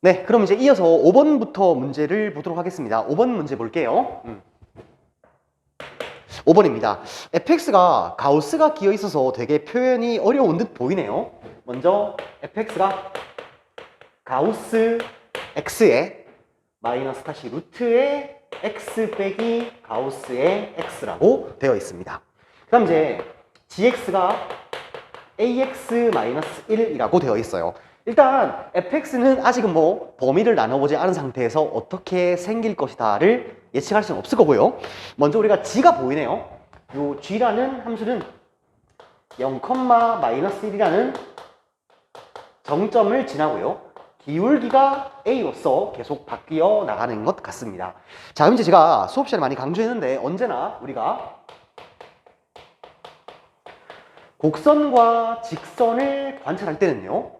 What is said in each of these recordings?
네, 그럼 이제 이어서 5번부터 문제를 보도록 하겠습니다. 5번 문제 볼게요. 5번입니다. fx가 가우스가 끼어 있어서 되게 표현이 어려운 듯 보이네요. 먼저 fx가 가우스 x의 마이너스 다시 루트의 x 빼기 가우스의 x라고 되어 있습니다. 그 다음 이제 gx가 ax-1이라고 되어 있어요. 일단 fx는 아직은 뭐 범위를 나눠보지 않은 상태에서 어떻게 생길 것이다를 예측할 수는 없을 거고요. 먼저 우리가 g가 보이네요. 요 g라는 함수는 0,-1이라는 정점을 지나고요. 기울기가 a로서 계속 바뀌어 나가는 것 같습니다. 자, 그럼 이제 제가 수업 시간에 많이 강조했는데 언제나 우리가 곡선과 직선을 관찰할 때는요,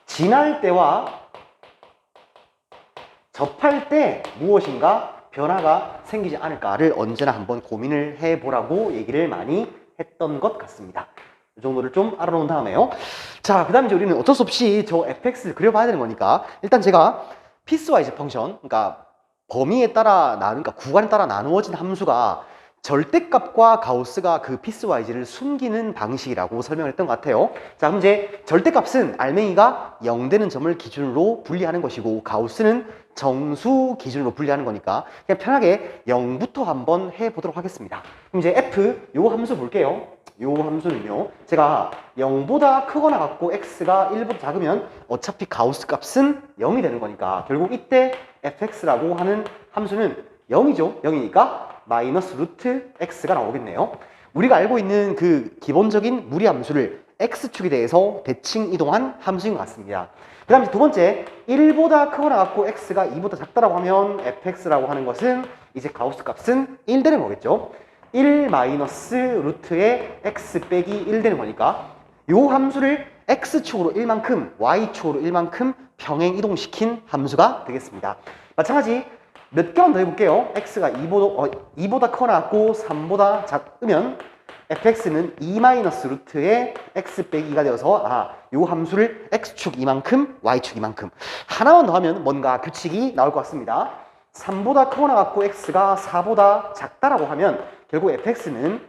지날 때와 접할 때 무엇인가 변화가 생기지 않을까를 언제나 한번 고민을 해보라고 얘기를 많이 했던 것 같습니다. 이 정도를 좀 알아놓은 다음에요. 자, 그 다음에 이제 우리는 어쩔 수 없이 저 fx를 그려봐야 되는 거니까 일단 제가 피스와이즈 펑션, 그러니까 범위에 따라 그러니까 구간에 따라 나누어진 함수가 절대값과 가우스가 그 피스와이즈를 숨기는 방식이라고 설명을 했던 것 같아요. 자, 그럼 이제 절대값은 알맹이가 0 되는 점을 기준으로 분리하는 것이고 가우스는 정수 기준으로 분리하는 거니까 그냥 편하게 0부터 한번 해보도록 하겠습니다. 그럼 이제 f, 요 함수 볼게요. 요 함수는요, 제가 0보다 크거나 같고 x가 1보다 작으면 어차피 가우스 값은 0이 되는 거니까 결국 이때 fx라고 하는 함수는 0이죠. 0이니까 마이너스 루트 x가 나오겠네요. 우리가 알고 있는 그 기본적인 무리함수를 x축에 대해서 대칭 이동한 함수인 것 같습니다. 그 다음에 두 번째, 1보다 크거나 같고 x가 2보다 작다라고 하면 fx라고 하는 것은 이제 가우스 값은 1 되는 거겠죠. 1 마이너스 루트의 x 빼기 1 되는 거니까 요 함수를 x축으로 1만큼, y축으로 1만큼 평행 이동시킨 함수가 되겠습니다. 마찬가지 몇 개만 더 해볼게요. x가 2보다 크거나 같고 3보다 작으면 fx는 2 마이너스 루트의 x 빼기 2가 되어서 요 함수를 x축 이만큼, y축 이만큼 하나만 더 하면 뭔가 규칙이 나올 것 같습니다. 3보다 크거나 같고 x가 4보다 작다라고 하면 결국 fx는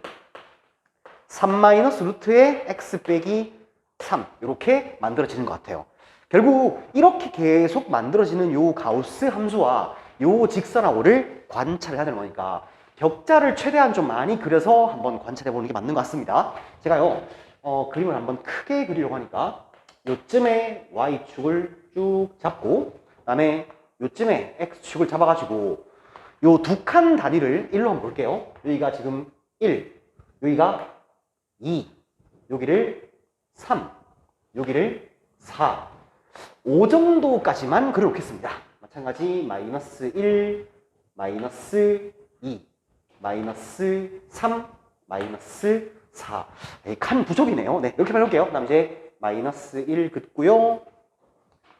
3 마이너스 루트의 x 빼기 3 이렇게 만들어지는 것 같아요. 결국 이렇게 계속 만들어지는 요 가우스 함수와 요 직선하고를 관찰을 해야 되는 거니까 격자를 최대한 좀 많이 그려서 한번 관찰해 보는 게 맞는 것 같습니다. 제가요 그림을 한번 크게 그리려고 하니까 요쯤에 y축을 쭉 잡고 그 다음에 요쯤에 x축을 잡아가지고 요 두 칸 다리를 1로 한번 볼게요. 여기가 지금 1, 여기가 2, 여기를 3, 여기를 4, 5 정도까지만 그려놓겠습니다. 마찬가지 마이너스 1, 마이너스 2, 마이너스 3, 마이너스 4. 칸 부족이네요. 네, 이렇게만 해볼게요. 그 다음 이제 마이너스 1 긋고요.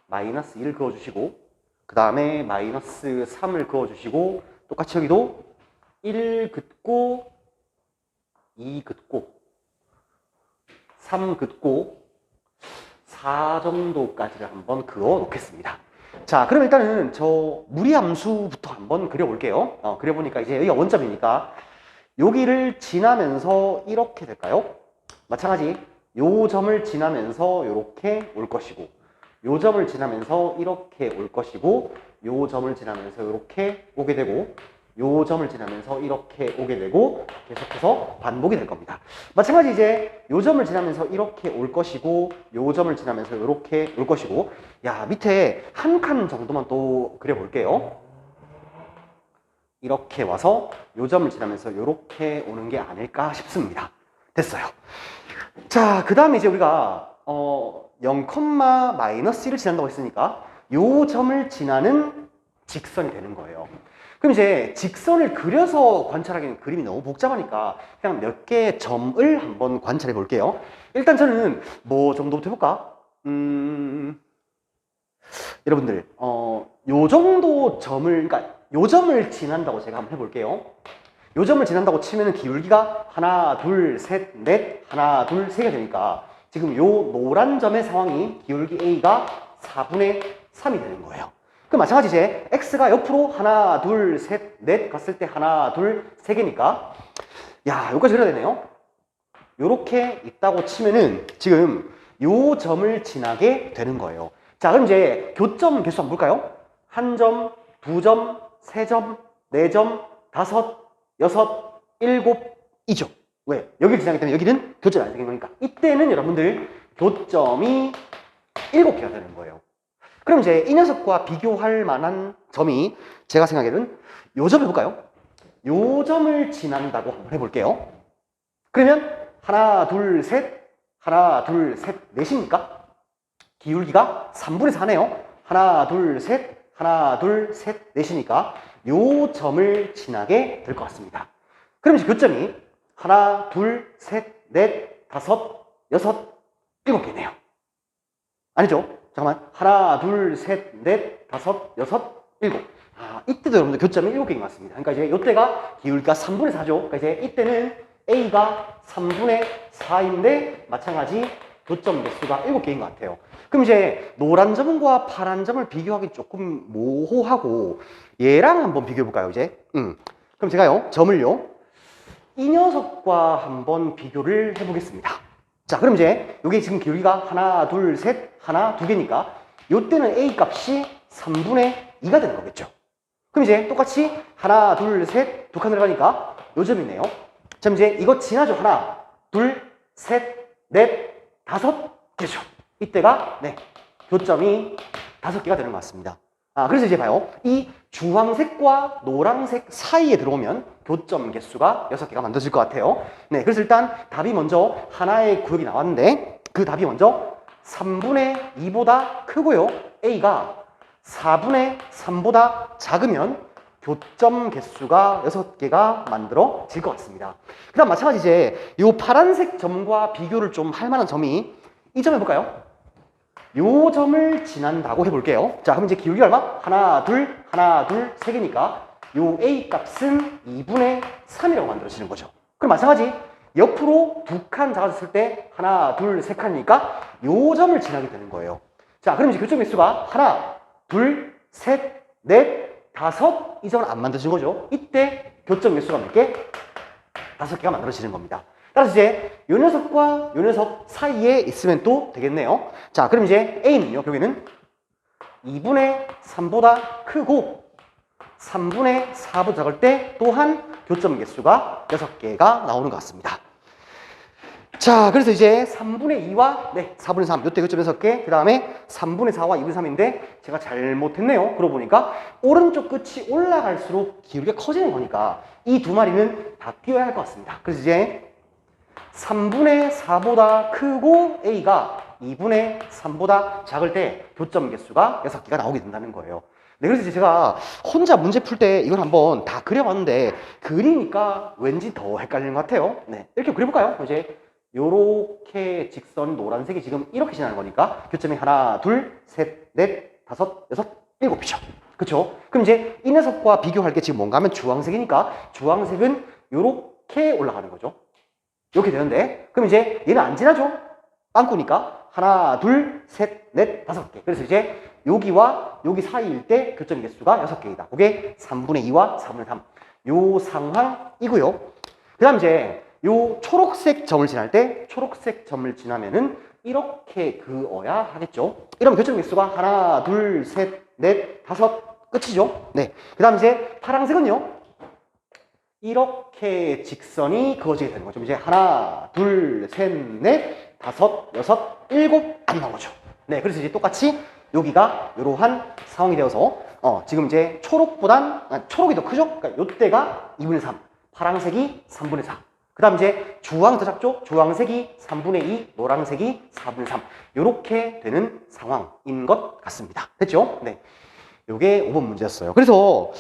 마이너스 1 그어주시고 그 다음에 마이너스 3을 그어주시고 똑같이 여기도 1 긋고 2 긋고 3 긋고 4 정도까지를 한번 그어 놓겠습니다. 자, 그럼 일단은 저 무리함수부터 한번 그려볼게요. 그려보니까 이제 여기가 원점이니까 여기를 지나면서 이렇게 될까요? 마찬가지 요 점을 지나면서 이렇게 올 것이고 요 점을 지나면서 이렇게 올 것이고 요 점을 지나면서 이렇게 오게 되고 요 점을 지나면서 이렇게 오게 되고 계속해서 반복이 될 겁니다. 마찬가지 이제 요 점을 지나면서 이렇게 올 것이고 요 점을 지나면서 이렇게 올 것이고 야 밑에 한 칸 정도만 또 그려볼게요. 이렇게 와서 요 점을 지나면서 이렇게 오는 게 아닐까 싶습니다. 됐어요. 자, 그 다음에 이제 우리가 0,-1을 지난다고 했으니까 요 점을 지나는 직선이 되는 거예요. 그럼 이제 직선을 그려서 관찰하기는 그림이 너무 복잡하니까 그냥 몇 개의 점을 한번 관찰해 볼게요. 일단 저는 뭐 정도부터 해볼까? 여러분들 요 정도 점을 그러니까 요 점을 지난다고 제가 한번 해볼게요. 요 점을 지난다고 치면은 기울기가 하나, 둘, 셋, 넷, 하나, 둘, 세 개 되니까 지금 요 노란 점의 상황이 기울기 A가 4분의 3이 되는 거예요. 그 마찬가지 이제 x가 옆으로 하나, 둘, 셋, 넷 갔을 때 하나, 둘, 세 개니까 야, 여기까지 그려야 되네요. 요렇게 있다고 치면은 지금 요 점을 지나게 되는 거예요. 자, 그럼 이제 교점 개수 한번 볼까요? 1점, 2점, 3점, 4점, 5, 6, 7이죠. 왜? 여기를 지나기 때문에 여기는 교점이 안 생긴 거니까. 이때는 여러분들 교점이 7개가 되는 거예요. 그럼 이제 이 녀석과 비교할 만한 점이 제가 생각에는 요 점 해볼까요? 요 점을 지난다고 한번 해볼게요. 그러면 하나, 둘, 셋, 하나, 둘, 셋, 넷이니까 기울기가 3분의 4네요. 하나, 둘, 셋, 하나, 둘, 셋, 넷이니까 요 점을 지나게 될 것 같습니다. 그럼 이제 교점이 하나, 둘, 셋, 넷, 다섯, 여섯, 7개네요. 아니죠? 잠깐만. 하나, 둘, 셋, 넷, 다섯, 여섯, 7. 아, 이때도 여러분들 교점이 7개인 것 같습니다. 그러니까 이제 이때가 기울기가 3분의 4죠. 그러니까 이제 이때는 A가 3분의 4인데 마찬가지 교점 개수가 7개인 것 같아요. 그럼 이제 노란 점과 파란 점을 비교하기 조금 모호하고 얘랑 한번 비교해 볼까요, 이제? 그럼 제가요, 점을요, 이 녀석과 한번 비교를 해보겠습니다. 자, 그럼 이제 여기 지금 기울기가 하나, 둘, 셋, 하나, 두 개니까 요때는 A 값이 3분의 2가 되는 거겠죠. 그럼 이제 똑같이 하나, 둘, 셋, 두 칸 들어가니까 요 점이네요. 자, 이제 이거 지나죠. 하나, 둘, 셋, 넷, 5개죠. 이때가 네, 교점이 5개가 되는 것 같습니다. 아, 그래서 이제 봐요. 이 주황색과 노란색 사이에 들어오면 교점 개수가 6개가 만들어질 것 같아요. 네, 그래서 일단 답이 먼저 하나의 구역이 나왔는데 그 답이 먼저 3분의 2보다 크고요. A가 4분의 3보다 작으면 교점 개수가 6개가 만들어질 것 같습니다. 그 다음 마찬가지 이제 이 파란색 점과 비교를 좀 할 만한 점이 이 점 해볼까요? 요 점을 지난다고 해볼게요. 자, 그럼 이제 기울기 얼마? 하나, 둘, 세 개니까 요 A 값은 2분의 3이라고 만들어지는 거죠. 그럼 마찬가지 옆으로 두 칸 작아졌을 때 하나, 둘, 세 칸이니까 요 점을 지나게 되는 거예요. 자, 그럼 이제 교점 개수가 하나, 둘, 셋, 넷, 5 이 점은 안 만들어진 거죠. 이때 교점 개수가 몇 개? 5개가 만들어지는 겁니다. 따라서 이제 요 녀석과 요 녀석 사이에 있으면 또 되겠네요. 자, 그럼 이제 A는요, 여기는 2분의 3보다 크고 3분의 4보다 작을 때 또한 교점 개수가 6개가 나오는 것 같습니다. 자, 그래서 이제 3분의 2와 네, 4분의 3, 요때 교점 6개, 그 다음에 3분의 4와 2분의 3인데 제가 잘못했네요. 그러고 보니까 오른쪽 끝이 올라갈수록 기울기가 커지는 거니까 이 두 마리는 바뀌어야 할 것 같습니다. 그래서 이제 3분의 4보다 크고 A가 2분의 3보다 작을 때 교점 개수가 6개가 나오게 된다는 거예요. 네, 그래서 이제 제가 혼자 문제 풀 때 이걸 한번 다 그려봤는데 그리니까 왠지 더 헷갈리는 것 같아요. 네, 이렇게 그려볼까요? 이제 요렇게 직선 노란색이 지금 이렇게 지나는 거니까 교점이 하나, 둘, 셋, 넷, 5, 6, 7이죠. 그쵸? 그럼 이제 이 녀석과 비교할 게 지금 뭔가 하면 주황색이니까 주황색은 요렇게 올라가는 거죠. 이렇게 되는데 그럼 이제 얘는 안 지나죠? 빵꾸니까 하나, 둘, 셋, 넷, 5개. 그래서 이제 여기와 여기 사이일 때 교점 개수가 6개이다. 그게 3분의 2와 4분의 3. 요 상황이고요. 그 다음 이제 요 초록색 점을 지날 때 초록색 점을 지나면은 이렇게 그어야 하겠죠. 이러면 교점 개수가 하나, 둘, 셋, 넷, 5 끝이죠. 네. 그 다음 이제 파란색은요. 이렇게 직선이 그어지게 되는 거죠. 이제 하나, 둘, 셋, 넷, 5, 6, 7 안 나오죠. 네, 그래서 이제 똑같이 여기가 이러한 상황이 되어서 지금 이제 초록이 더 크죠? 그러니까 요때가 2분의 3, 파란색이 3분의 4. 그 다음 이제 주황이 더 작죠? 주황색이 3분의 2, 노란색이 4분의 3. 요렇게 되는 상황인 것 같습니다. 됐죠? 네. 요게 5번 문제였어요. 그래서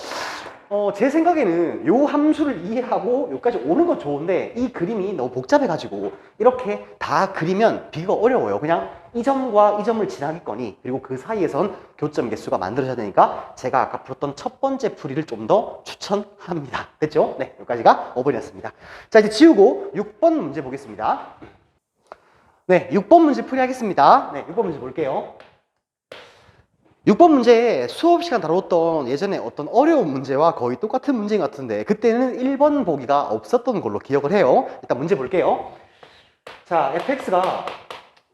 제 생각에는 요 함수를 이해하고 여기까지 오는 건 좋은데 이 그림이 너무 복잡해가지고 이렇게 다 그리면 비교가 어려워요. 그냥 이 점과 이 점을 지나겠거니 그리고 그 사이에선 교점 개수가 만들어져야 되니까 제가 아까 풀었던 첫 번째 풀이를 좀 더 추천합니다. 됐죠? 네, 여기까지가 5번이었습니다. 자, 이제 지우고 6번 문제 보겠습니다. 네, 6번 문제 풀이하겠습니다. 네, 6번 문제 볼게요. 6번 문제 수업 시간 다뤘던 예전에 어떤 어려운 문제와 거의 똑같은 문제인 것 같은데 그때는 1번 보기가 없었던 걸로 기억을 해요. 일단 문제 볼게요. 자, fx가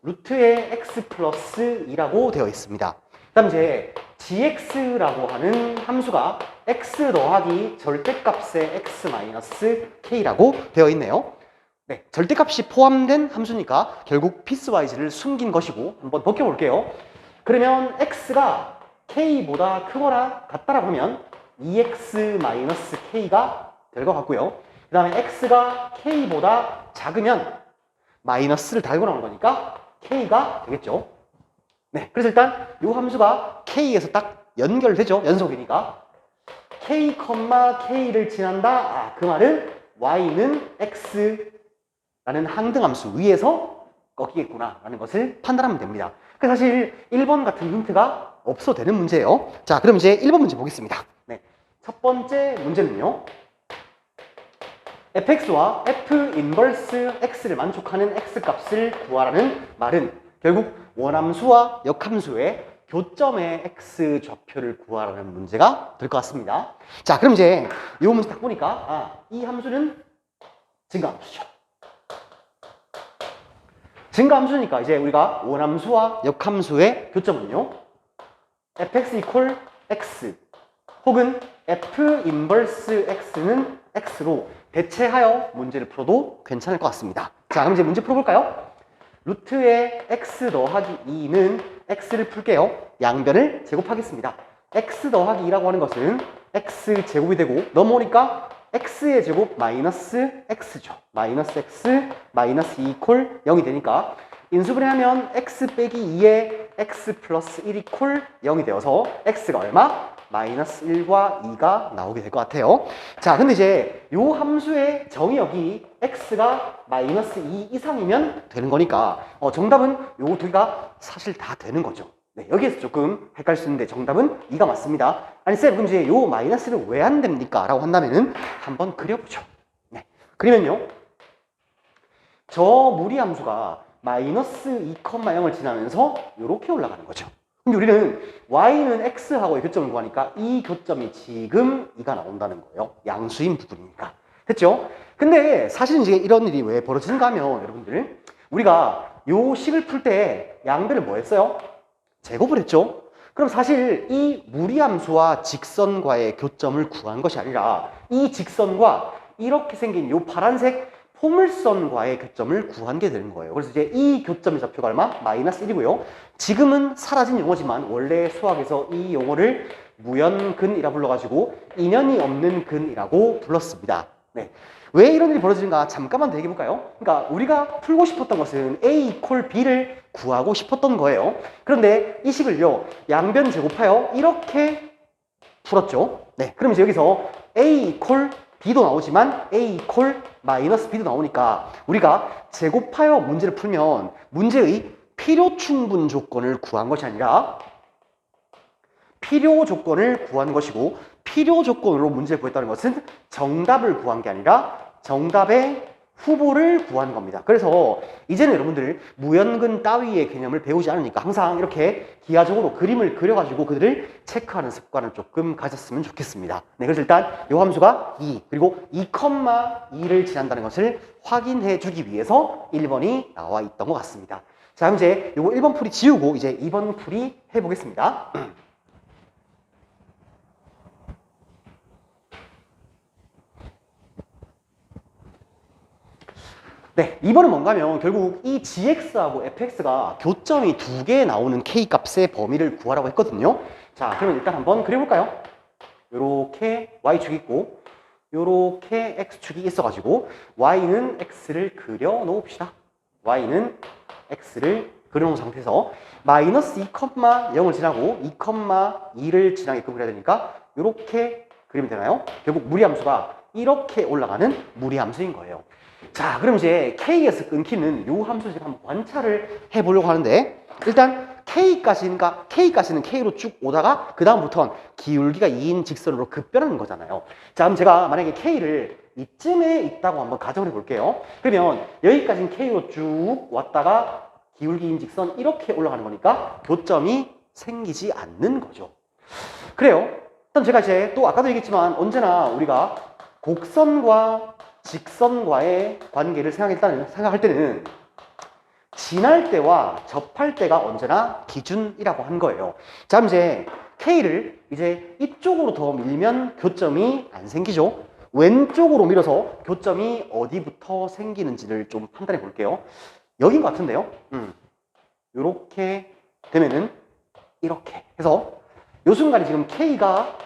루트의 x 플러스 2라고 되어 있습니다. 그 다음 이제 gx라고 하는 함수가 x 더하기 절대값의 x 마이너스 k라고 되어 있네요. 네, 절대값이 포함된 함수니까 결국 피스와이즈를 숨긴 것이고 한번 벗겨볼게요. 그러면 x가 k보다 크거나 같다라고 하면 2x-k가 될 것 같고요. 그 다음에 x가 k보다 작으면 마이너스를 달고 나오는 거니까 k가 되겠죠. 네, 그래서 일단 이 함수가 k에서 딱 연결되죠. 연속이니까. k, k를 지난다. 그 말은 y는 x라는 항등함수 위에서 꺾이겠구나 라는 것을 판단하면 됩니다. 그래서 사실 1번 같은 힌트가 없어도 되는 문제예요. 자, 그럼 이제 1번 문제 보겠습니다. 네, 첫 번째 문제는요. fx와 f 인버스 x를 만족하는 x값을 구하라는 말은 결국 원함수와 역함수의 교점의 x 좌표를 구하라는 문제가 될 것 같습니다. 자, 그럼 이제 이 문제 딱 보니까 이 함수는 증가함수죠. 증가함수니까 이제 우리가 원함수와 역함수의 교점은요. fx equal x 혹은 f 인버스 x는 x로 대체하여 문제를 풀어도 괜찮을 것 같습니다. 자, 그럼 이제 문제 풀어볼까요? 루트의 x 더하기 2는 x를 풀게요. 양변을 제곱하겠습니다. x 더하기 2라고 하는 것은 x 제곱이 되고 넘어오니까 x의 제곱 마이너스 x죠. 마이너스 x 마이너스 2 이퀄 0이 되니까 인수분해하면 x 빼기 2에 x 플러스 1 이퀄 0이 되어서 x가 얼마? 마이너스 1과 2가 나오게 될 것 같아요. 자, 근데 이제 요 함수의 정의역이 x가 마이너스 2 이상이면 되는 거니까 정답은 요 두 개가 사실 다 되는 거죠. 네, 여기에서 조금 헷갈릴 수 있는데 정답은 2가 맞습니다. 아니 쌤, 그럼 이제 요 마이너스는 왜 안 됩니까? 라고 한다면은 한번 그려보죠. 네, 그러면요. 저 무리함수가 마이너스 2,0을 지나면서 이렇게 올라가는 거죠. 근데 우리는 y는 x하고의 교점을 구하니까 이 교점이 지금 2가 나온다는 거예요. 양수인 부분이니까. 됐죠? 근데 사실 이제 이런 일이 왜 벌어지는가 하면 여러분들 우리가 요 식을 풀 때 양변을 뭐 했어요? 제곱을 했죠? 그럼 사실 이 무리함수와 직선과의 교점을 구한 것이 아니라 이 직선과 이렇게 생긴 요 파란색 포물선과의 교점을 구한 게 되는 거예요. 그래서 이제 이 교점의 좌표가 얼마? 마이너스 1이고요. 지금은 사라진 용어지만 원래 수학에서 이 용어를 무연근이라 불러가지고 인연이 없는 근이라고 불렀습니다. 네. 왜 이런 일이 벌어지는가 잠깐만 더 얘기해 볼까요? 그러니까 우리가 풀고 싶었던 것은 A 이퀄 B를 구하고 싶었던 거예요. 그런데 이 식을요, 양변 제곱하여 이렇게 풀었죠. 네. 그럼 이제 여기서 A 이퀄 B도 나오지만 A 이퀄 마이너스 B도 나오니까 우리가 제곱하여 문제를 풀면 문제의 필요 충분 조건을 구한 것이 아니라 필요 조건을 구한 것이고 필요 조건으로 문제를 구했다는 것은 정답을 구한 게 아니라 정답의 후보를 구한 겁니다. 그래서 이제는 여러분들 무연근 따위의 개념을 배우지 않으니까 항상 이렇게 기하적으로 그림을 그려가지고 그들을 체크하는 습관을 조금 가졌으면 좋겠습니다. 네, 그래서 일단 이 함수가 2 그리고 2,2를 지난다는 것을 확인해 주기 위해서 1번이 나와 있던 것 같습니다. 자, 그럼 이제 요거 1번 풀이 지우고 이제 2번 풀이 해보겠습니다. 네, 2번은 뭔가 하면 결국 이 gx하고 fx가 교점이 2개 나오는 k값의 범위를 구하라고 했거든요. 자, 그러면 일단 한번 그려볼까요? 요렇게 y축이 있고 요렇게 x축이 있어가지고 y는 x를 그려 놓읍시다. y는 x를 그려놓은 상태에서 마이너스 2,0을 지나고 2,2를 지나게끔 그려야 되니까 요렇게 그리면 되나요? 결국 무리함수가 이렇게 올라가는 무리함수인 거예요. 자, 그럼 이제 K에서 끊기는 요 함수 제가 한번 관찰을 해보려고 하는데 일단 K까지는 K로 쭉 오다가 그 다음부터는 기울기가 2인 직선으로 급변하는 거잖아요. 자, 그럼 제가 만약에 K를 이쯤에 있다고 한번 가정을 해볼게요. 그러면 여기까지는 K로 쭉 왔다가 기울기 2인 직선 이렇게 올라가는 거니까 교점이 생기지 않는 거죠. 그래요. 일단 제가 이제 또 아까도 얘기했지만 언제나 우리가 곡선과 직선과의 관계를 생각할 때는 지날 때와 접할 때가 언제나 기준이라고 한 거예요. 자, 이제 K를 이제 이쪽으로 더 밀면 교점이 안 생기죠. 왼쪽으로 밀어서 교점이 어디부터 생기는지를 좀 판단해 볼게요. 여긴 것 같은데요. 이렇게 되면은 이렇게 해서 이 순간이 지금 K가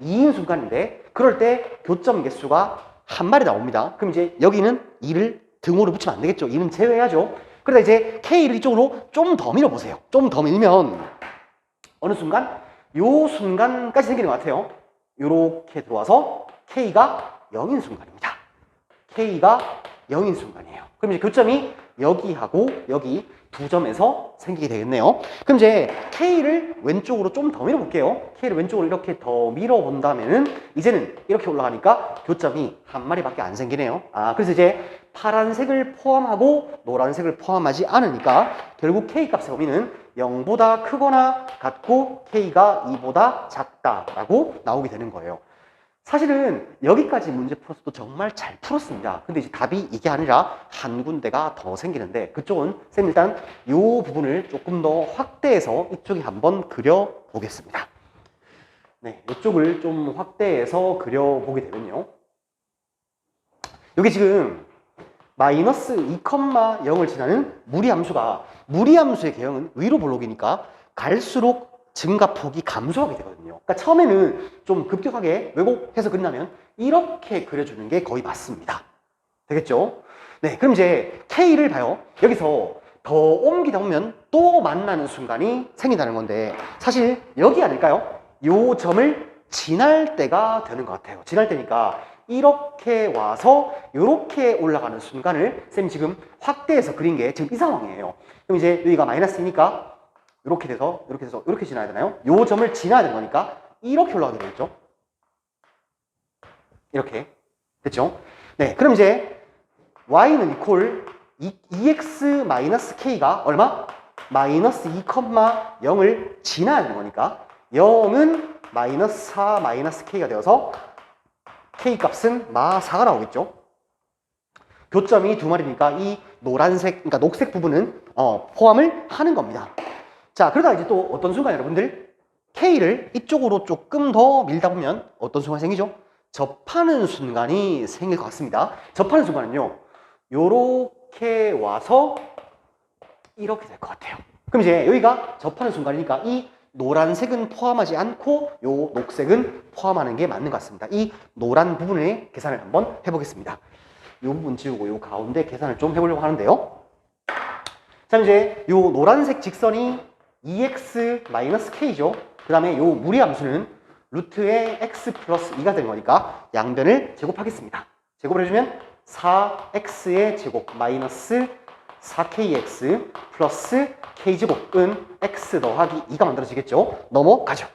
2인 순간인데 그럴 때 교점 개수가 한 마리 나옵니다. 그럼 이제 여기는 2를 등호를 붙이면 안 되겠죠. 2는 제외해야죠. 그러다 이제 K를 이쪽으로 좀 더 밀어보세요. 좀 더 밀면 어느 순간 요 순간까지 생기는 것 같아요. 요렇게 들어와서 K가 0인 순간입니다. K가 0인 순간이에요. 그럼 이제 교점이 여기하고 여기 두 점에서 생기게 되겠네요. 그럼 이제 K를 왼쪽으로 좀 더 밀어볼게요. K를 왼쪽으로 이렇게 더 밀어본다면은 이제는 이렇게 올라가니까 교점이 한 마리밖에 안 생기네요. 그래서 이제 파란색을 포함하고 노란색을 포함하지 않으니까 결국 K 값의 범위는 0보다 크거나 같고 K가 2보다 작다라고 나오게 되는 거예요. 사실은 여기까지 문제 풀었어도 정말 잘 풀었습니다. 근데 이제 답이 이게 아니라 한 군데가 더 생기는데 그쪽은 쌤 일단 이 부분을 조금 더 확대해서 이쪽에 한번 그려보겠습니다. 네, 이쪽을 좀 확대해서 그려보게 되면요. 여기 지금 마이너스 2,0을 지나는 무리함수가 무리함수의 개형은 위로 볼록이니까 갈수록 증가폭이 감소하게 되거든요. 그러니까 처음에는 좀 급격하게 왜곡해서 그린다면 이렇게 그려주는 게 거의 맞습니다. 되겠죠? 네, 그럼 이제 K를 봐요. 여기서 더 옮기다 보면 또 만나는 순간이 생긴다는 건데 사실 여기 아닐까요? 요 점을 지날 때가 되는 것 같아요. 지날 때니까 이렇게 와서 이렇게 올라가는 순간을 쌤이 지금 확대해서 그린 게 지금 이 상황이에요. 그럼 이제 여기가 마이너스니까 이렇게 돼서 이렇게 지나야 되나요? 요 점을 지나야 되는 거니까 이렇게 올라가게 되겠죠? 이렇게 됐죠? 네, 그럼 이제 y는 이퀄 2x-k가 얼마? 마이너스 2,0을 지나야 되는 거니까 0은 마이너스 4 마이너스 k가 되어서 k 값은 -4가 나오겠죠? 교점이 두 마리니까 이 노란색, 그러니까 녹색 부분은 포함을 하는 겁니다. 자, 그러다 이제 또 어떤 순간 여러분들 K를 이쪽으로 조금 더 밀다 보면 어떤 순간이 생기죠? 접하는 순간이 생길 것 같습니다. 접하는 순간은요, 요렇게 와서 이렇게 될 것 같아요. 그럼 이제 여기가 접하는 순간이니까 이 노란색은 포함하지 않고 요 녹색은 포함하는 게 맞는 것 같습니다. 이 노란 부분의 계산을 한번 해보겠습니다. 요 부분 지우고 요 가운데 계산을 좀 해보려고 하는데요. 자, 이제 요 노란색 직선이 2x-k죠. 그 다음에 요 무리함수는 루트의 x 플러스 2가 되는 거니까 양변을 제곱하겠습니다. 제곱을 해주면 4x의 제곱 마이너스 4kx 플러스 k제곱은 x 더하기 2가 만들어지겠죠. 넘어가죠.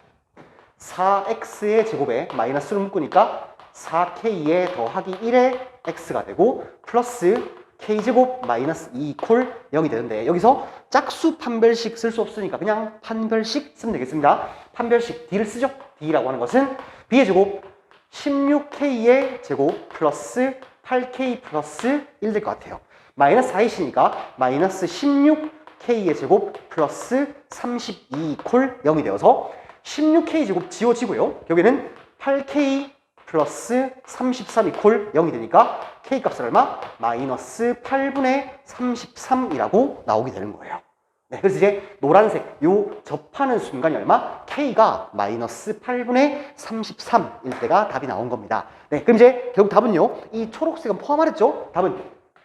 4x의 제곱에 마이너스를 묶으니까 4k의 더하기 1의 x가 되고 플러스 k제곱 마이너스 2 이퀄 0이 되는데 여기서 짝수 판별식 쓸 수 없으니까 그냥 판별식 쓰면 되겠습니다. 판별식 d를 쓰죠. d라고 하는 것은 b의 제곱 16k의 제곱 플러스 8k 플러스 1 될 것 같아요. 마이너스 4이시니까 마이너스 16k의 제곱 플러스 32 이퀄 0이 되어서 16k 제곱 지워지고요. 여기는 8k 플러스 33 이퀄 0이 되니까 k 값은 얼마? 마이너스 8분의 33이라고 나오게 되는 거예요. 네, 그래서 이제 노란색 요 접하는 순간이 얼마? k가 마이너스 8분의 33일 때가 답이 나온 겁니다. 네, 그럼 이제 결국 답은요. 이 초록색은 포함하랬죠? 답은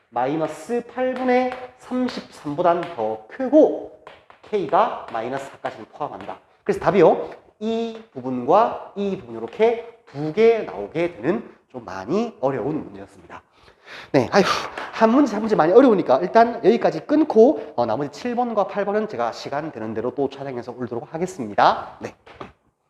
마이너스 8분의 33보단 더 크고 k가 마이너스 4까지는 포함한다. 그래서 답이요. 이 부분과 이 부분 이렇게 두 개 나오게 되는 좀 많이 어려운 문제였습니다. 네, 한 문제 한 문제 많이 어려우니까 일단 여기까지 끊고 나머지 7번과 8번은 제가 시간 되는 대로 또 촬영해서 올리도록 하겠습니다. 네.